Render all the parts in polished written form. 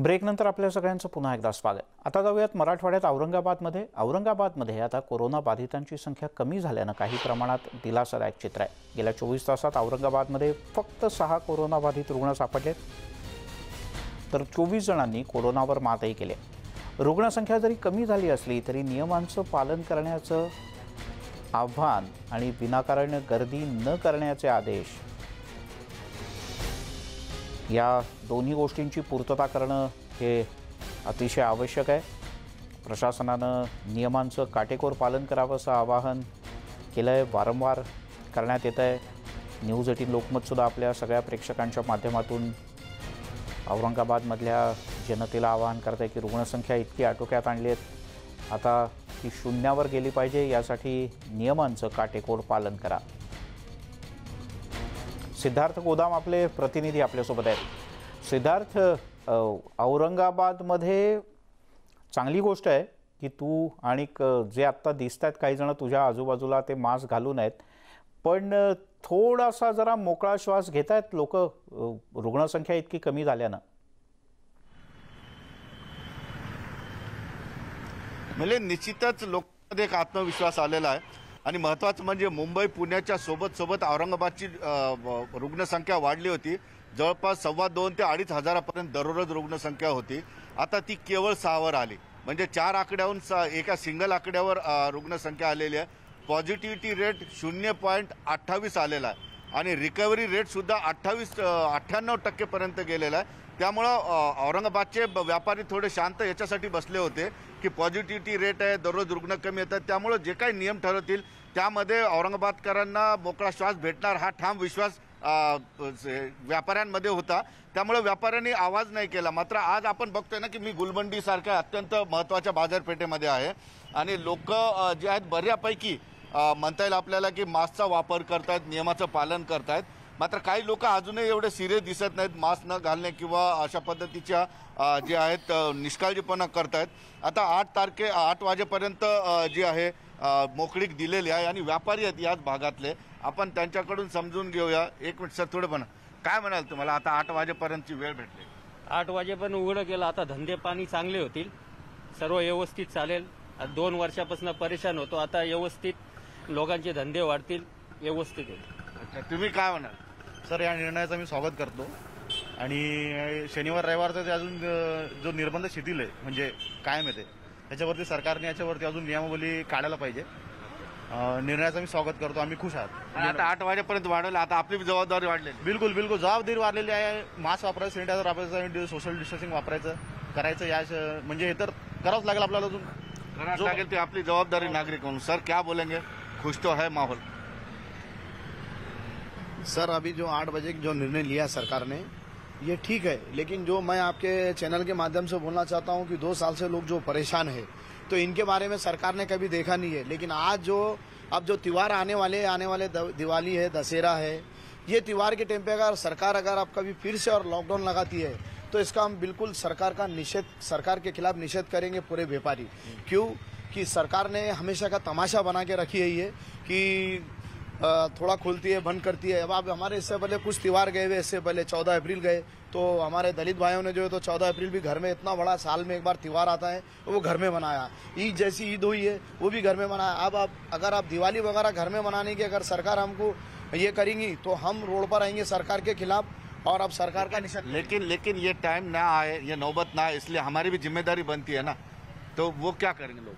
ब्रेकनंतर आपल्या सगळ्यांचं पुन्हा एकदा स्वागत। आता जाऊयात मराठवाड्यात औरंगाबादमध्ये आता कोरोना बाधितांची संख्या कमी झाल्याने काही प्रमाणात दिलासादायक चित्र आहे। गेल्या 24 तासात औरंगाबादमध्ये फक्त 6 कोरोना बाधित रुग्ण सापडले, तर 24 जणांनी कोरोनावर मातही केले। रुग्णसंख्या जरी कमी झाली असली तरी नियमांचं पालन करण्याचं आव्हान आणि विनाकारण गर्दी न करण्याचे आदेश, या दोन्ही गोष्टींची पूर्तता करणं हे अतिशय आवश्यक आहे। प्रशासनानं नियमांचं काटेकोर पालन करावं असं आवाहन केलं आहे, वारंवार करण्यात येत आहे। न्यूज 18 लोकमतसुद्धा आपल्या सगळ्या प्रेक्षकांच्या माध्यमातून औरंगाबादमधल्या जनतेला आवाहन करत आहे की रुग्णसंख्या इतकी आटोक्यात आणली आहे, आता ती शून्यावर गेली पाहिजे, यासाठी नियमांचं काटेकोर पालन करा। सिद्धार्थ गोदाम आपले प्रतिनिधी आपल्यासोबत आहेत। सिद्धार्थ, औरंगाबादमध्ये चांगली गोष्ट आहे की तू आणि जे आत्ता दिसत आहेत काही जण तुझ्या आजूबाजूला ते मास्क घालून आहेत, पण थोडासा जरा मोकळा श्वास घेत आहेत लोक रुग्णसंख्या इतकी कमी झाल्यानं। म्हणजे निश्चितच लोकांमध्ये एक आत्मविश्वास आलेला आहे आणि महत्त्वाचं म्हणजे मुंबई पुण्याच्या सोबत औरंगाबादची रुग्णसंख्या वाढली होती। जवळपास 2.25 ते 2.5 हजारापर्यंत दररोज रुग्णसंख्या होती, आता ती केवळ 6 वर आली। म्हणजे 4 आकड्याहून एका सिंगल आकड्यावर रुग्णसंख्या आलेली आहे। पॉझिटिव्हिटी रेट 0.28 आलेला आहे आणि रिकव्हरी रेट सुद्धा 98% पर्यंत गेलेला आहे। त्यामुळं औरंगाबादचे व्यापारी थोडे शांत याच्यासाठी बसले होते की पॉझिटिव्हिटी रेट आहे, दररोज रुग्ण कमी येतात, त्यामुळं जे काही नियम ठरवतील त्यामध्ये औरंगाबादकरांना मोकळा श्वास भेटणार हा ठाम विश्वास व्यापाऱ्यांमध्ये होता। त्यामुळे व्यापाऱ्यांनी आवाज नाही केला। मात्र आज आपण बघतोय ना की मी गुलमंडी सारख्या अत्यंत महत्त्वाच्या बाजारपेठेमध्ये आहे आणि लोक जे आहेत बऱ्यापैकी म्हणता येईल आपल्याला की मास्कचा वापर करतायत, नियमाचं पालन करतायत। मात्र काही लोक अजूनही एवढे सिरियस दिसत नाहीत मास्क न घालणे किंवा अशा पद्धतीच्या जे आहेत निष्काळजीपणा करतायत। आता 8 वाजेपर्यंत जी आहे मोकळीक दिलेली आहे आणि व्यापारी आहेत याच भागातले, आपण त्यांच्याकडून समजून घेऊया। एक मिनिट सर, थोडं पण काय म्हणाल तुम्हाला, आता 8 वाजेपर्यंतची वेळ भेटली, 8 वाजेपर्यंत उघडं केलं, आता धंदे पाणी चांगले होतील, सर्व व्यवस्थित चालेल। 2 वर्षापासून परेशान होतो, आता व्यवस्थित लोकांचे धंदे वाढतील, व्यवस्थित होईल। तुम्ही काय म्हणाल? सर, या निर्णयाचं मी स्वागत करतो आणि शनिवार रविवारचा ते अजून जो निर्बंध शिथिल आहे म्हणजे कायम येते त्याच्यावरती सरकारने याच्यावरती अजून नियमावली काढायला पाहिजे। निर्णयाचं मी स्वागत करतो, आम्ही खुश आहात। आता 8 वाजेपर्यंत वाढवलं, आता आपली जबाबदारी वाढलेली। बिलकुल जबाबदारी वाढलेली आहे। मास्क वापरायचं, सॅनिटायझर वापरायचं, सोशल डिस्टन्सिंग करायचं या म्हणजे हे तर करावंच लागेल आपल्याला, अजून करावं लागेल, ती आपली जबाबदारी नागरिक म्हणून। सर क्या बोलेंगे, खुश तो है माहौल? सर, अभी जो 8 बजे जो निर्णय लिया सरकार ने ये ठीक है, लेकिन जो मैं आपके चैनल के माध्यम से बोलना चाहता हूं कि 2 साल से लोग जो परेशान है तो इनके बारे में सरकार ने कभी देखा नहीं है। लेकिन आज अब जो त्योहार आने वाले दिवाली है, दशहरा है, ये त्योहार के टाइम पे अगर सरकार अब कभी फिर से और लॉकडाउन लगाती है तो इसका हम बिल्कुल सरकार के खिलाफ निषेध करेंगे पूरे व्यापारी। क्यों कि सरकार ने हमेशा का तमाशा बना के रखी है ये कि थोड़ा खोलती है, बंद करती है। अब आप हमारे इससे पहले कुछ त्योहार गए हुए, इससे पहले 14 अप्रैल गए तो हमारे दलित भाइयों ने जो है तो 14 अप्रैल भी घर में, इतना बड़ा साल में एक बार त्योहार आता है वो घर में मनाया। ईद जैसी ईद हुई है वो भी घर में मनाया। अब अगर आप दिवाली वगैरह घर में मनाने की अगर सरकार हमको ये करेंगी तो हम रोड पर आएंगे सरकार के खिलाफ, और अब सरकार का निषेध। लेकिन ये टाइम ना आए, ये नौबत ना आए, इसलिए हमारी भी जिम्मेदारी बनती है ना, तो वो क्या करेंगे लोग?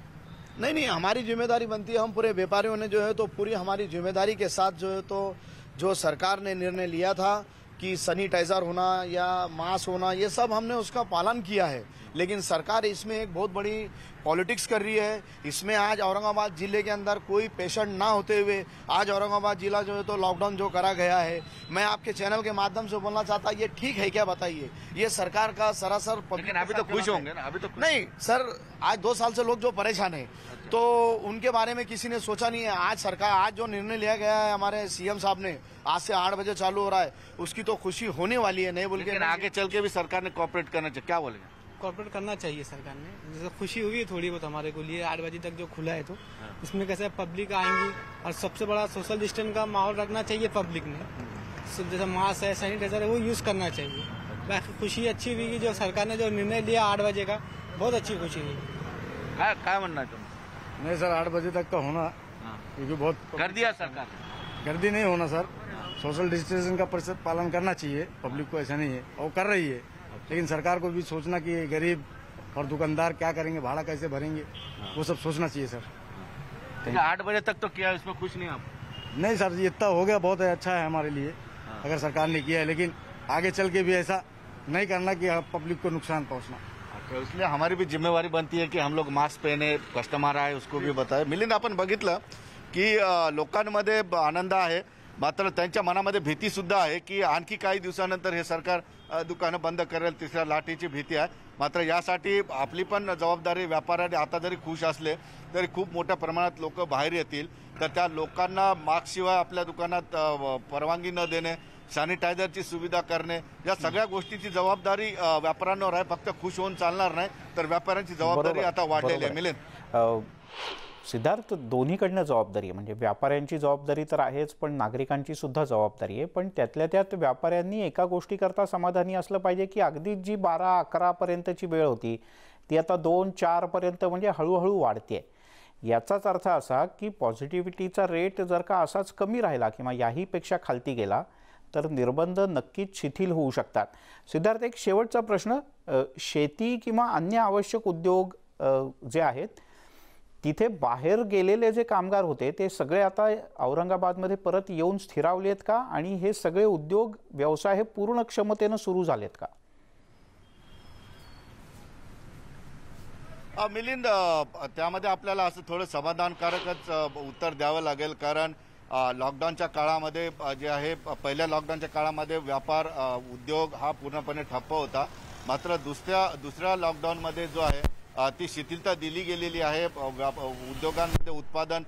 नहीं, हमारी जिम्मेदारी बनती है। हम पूरे व्यापारियों ने जो है तो पूरी हमारी जिम्मेदारी के साथ जो है तो जो सरकार ने निर्णय लिया था कि सैनिटाइजर होना या मास्क होना, ये सब हमने उसका पालन किया है। लेकिन सरकार इसमें एक बहुत बड़ी पॉलिटिक्स कर रही है। इसमें आज औरंगाबाद जिले के अंदर कोई पेशेंट ना होते हुए आज औरंगाबाद जिला जो है तो लॉकडाउन जो करा गया है, मैं आपके चैनल के माध्यम से बोलना चाहता, ये ठीक है क्या बताइए? ये सरकार का सरासर, लेकिन अभी तो खुश होंगे ना, अभी तो नहीं सर, आज 2 साल से लोग जो परेशान है तो उनके बारे में किसी ने सोचा नहीं है। आज जो निर्णय लिया गया है हमारे सीएम साहब ने, आज से 8 बजे चालू हो रहा है, उसकी तो खुशी होने वाली है। नहीं बोल के आगे चल के भी सरकार ने कॉपरेट करना चाहिए, क्या बोलेंगे? कॉर्पोरेट करना चाहिए सरकार ने। जैसे खुशी हुई है थोड़ी बहुत हमारे को लिए 8 बजे तक जो खुला है, तो इसमें कैसे पब्लिक आएंगी और सबसे बड़ा सोशल डिस्टेंस का माहौल रखना चाहिए पब्लिक में। जैसे मास्क है, सैनिटाइजर है, वो यूज करना चाहिए। बाकी खुशी अच्छी हुई कि जो सरकार ने जो निर्णय लिया 8 बजे का, बहुत अच्छी खुशी हुई। काय म्हणणं आहे तुमचं? नहीं सर 8 बजे तक का होना, क्योंकि बहुत कर दिया सरकार ने? गर्दी नहीं होना सर। सोशल डिस्टेंसिंग का प्रतिशत पालन करना चाहिए, पब्लिक को ऐसा नहीं है और कर रही है, लेकिन सरकार को भी सोचना कि गरीब और दुकानदार क्या करेंगे, भाड़ा कैसे भरेंगे, वो सब सोचना चाहिए सर। 8 बजे तक तो किया, इसमें खुश नहीं आप? नहीं सर, ये इतना हो गया बहुत है, अच्छा है हमारे लिए अगर सरकार ने किया है, लेकिन आगे चल के भी ऐसा नहीं करना कि पब्लिक को नुकसान पहुंचना। अच्छा, इसलिए हमारी भी जिम्मेवारी बनती है की हम लोग मास्क पहने, कस्टमर आहे उसको भी बताए। मिलिंद, आपण बघितलं की लोकांमध्ये आनंद आहे, मात्र त्यांच्या मनामध्ये भीती सुद्धा आहे की आणखी काही दिवसानंतर हे सरकार दुकानं बंद करेल, तिसऱ्या लाटेची भीती आहे। मात्र यासाठी आपली पण जबाबदारी, व्यापारी आता जरी खुश असले तरी खूप मोठ्या प्रमाणात लोक बाहेर येतील, तर त्या लोकांना मास्कशिवाय आपल्या दुकानात परवानगी न देणे, सॅनिटायझरची सुविधा करणे, या सगळ्या गोष्टीची जबाबदारी व्यापाऱ्यांवर आहे। फक्त खुश होऊन चालणार नाही, तर व्यापाऱ्यांची जबाबदारी बरोबर, आता वाढलेली बरोबर आहे। मिलिंद, सिद्धार्थ, दोन्हीकडनं जबाबदारी आहे, म्हणजे व्यापाऱ्यांची जबाबदारी तर आहेच, पण नागरिकांची सुद्धा जबाबदारी आहे। पण त्यातल्या त्यात व्यापाऱ्यांनी एका गोष्टीकरता समाधानी असलं पाहिजे की अगदी जी 12-11 पर्यंतची वेळ होती ती आता 2-4 पर्यंत म्हणजे हळूहळू वाढते। याचाच अर्थ असा की पॉझिटिव्हिटीचा रेट जर का असाच कमी राहिला किंवा याहीपेक्षा खालती गेला तर निर्बंध नक्कीच शिथिल होऊ शकतात। सिद्धार्थ, एक शेवटचा प्रश्न, शेती किंवा अन्य आवश्यक उद्योग जे आहेत तिथे बाहेर गेलेले जे कामगार होते ते सगळे आता औरंगाबादमध्ये परत येऊन स्थिरावलेत का, आणि हे सगळे उद्योग व्यवसाय हे पूर्ण क्षमतेने सुरू झालेत का? मिलिंद, त्यामध्ये आपल्याला असं थोडं समाधानकारकच उत्तर द्यावं लागेल, कारण लॉकडाऊनच्या काळामध्ये जे आहे, पहिल्या लॉकडाऊनच्या काळामध्ये व्यापार उद्योग हा पूर्णपणे ठप्प होता। मात्र दुसऱ्या लॉकडाऊनमध्ये जो आहे ती शिथिलता दिली गेलेली आहे। उद्योगांमध्ये उत्पादन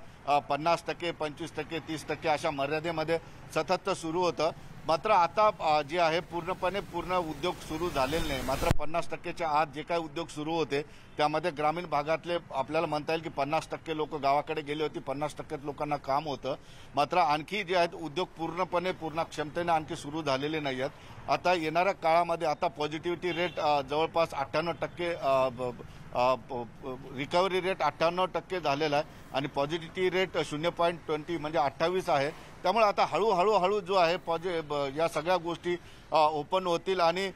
50%, 25%, 30% अशा मर्यादेमध्ये सतत सुरू होतं। मात्र आता जे आहे पूर्ण उद्योग सुरू झालेले नाही। मात्र 50%च्या आत जे काही उद्योग सुरू होते त्यामध्ये ग्रामीण भागातले आपल्याला म्हणता येईल की 50% लोक गावाकडे गेले होते, 50% लोकांना काम होतं। मात्र आणखी जे आहेत उद्योग पूर्ण क्षमतेने आणखी सुरू झालेले नाही आहेत। आता येणाऱ्या काळामध्ये आता पॉझिटिव्हिटी रेट जवळपास 98%, रिकव्हरी रेट 98% झालेला आहे आणि पॉझिटिव्हिटी रेट 0.20 म्हणजे 28 आहे। त्यामुळे आता हळूहळू जो आहे या सगळ्या गोष्टी ओपन होतील आणि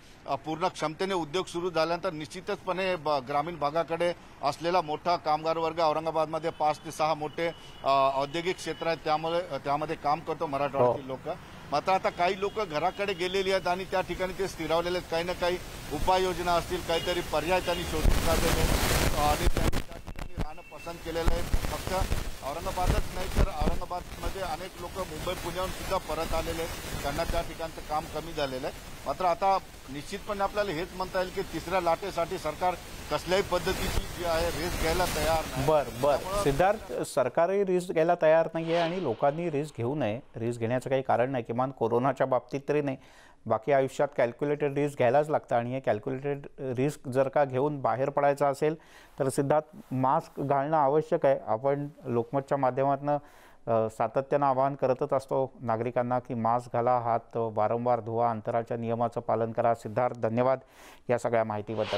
पूर्ण क्षमतेने उद्योग सुरू झाल्यानंतर निश्चितचपणे ग्रामीण भागाकडे असलेला मोठा कामगार वर्ग, औरंगाबादमध्ये 5 ते 6 मोठे औद्योगिक क्षेत्र आहेत, त्यामध्ये काम करतो मराठवाड्यातील लोक। मात्र आता काही लोक घराकडे गेलेली आहेत आणि त्या ठिकाणी ते स्थिरावलेले आहेत। काही ना काही उपाययोजना असतील, काहीतरी पर्याय त्यांनी शोधून काढलेले आणि त्यांनी त्या ठिकाणी राहणं पसंत केलेलं आहे। फक्त औरंगाबादच नाही तर औरंगाबादमध्ये अनेक लोक मुंबई, पुण्याहून सुद्धा परत आलेले आहेत, त्यांना त्या ठिकाणचं काम कमी झालेलं आहे। मात्र आता निश्चितपणे आपल्याला हेच म्हणता येईल की तिसऱ्या लाटेसाठी सरकार कसल्याही पद्धतीची जी आहे रिस्क घ्यायला तयार नाही। बरं सिद्धार्थ, सरकारही रिस्क घ्यायला तयार नाही आहे आणि लोकांनी रिस्क घेऊ नये। रिस्क घेण्याचं काही कारण नाही, किमान कोरोनाच्या बाबतीत तरी नाही, बाकी आयुष्यात कॅल्क्युलेटेड रिस्क घ्यायलाच लागतं आणि हे कॅल्क्युलेटेड रिस्क जर का घेऊन बाहेर पडायचं असेल तर सिद्धार्थ मास्क घालणं आवश्यक आहे। आपण लोकमतच्या माध्यमातून सातत्यानं आवाहन करतच असतो नागरिकांना की मास्क घाला, हात वारंवार धुवा, अंतराच्या नियमाचं पालन करा। सिद्धार्थ, धन्यवाद या सगळ्या माहितीबद्दल।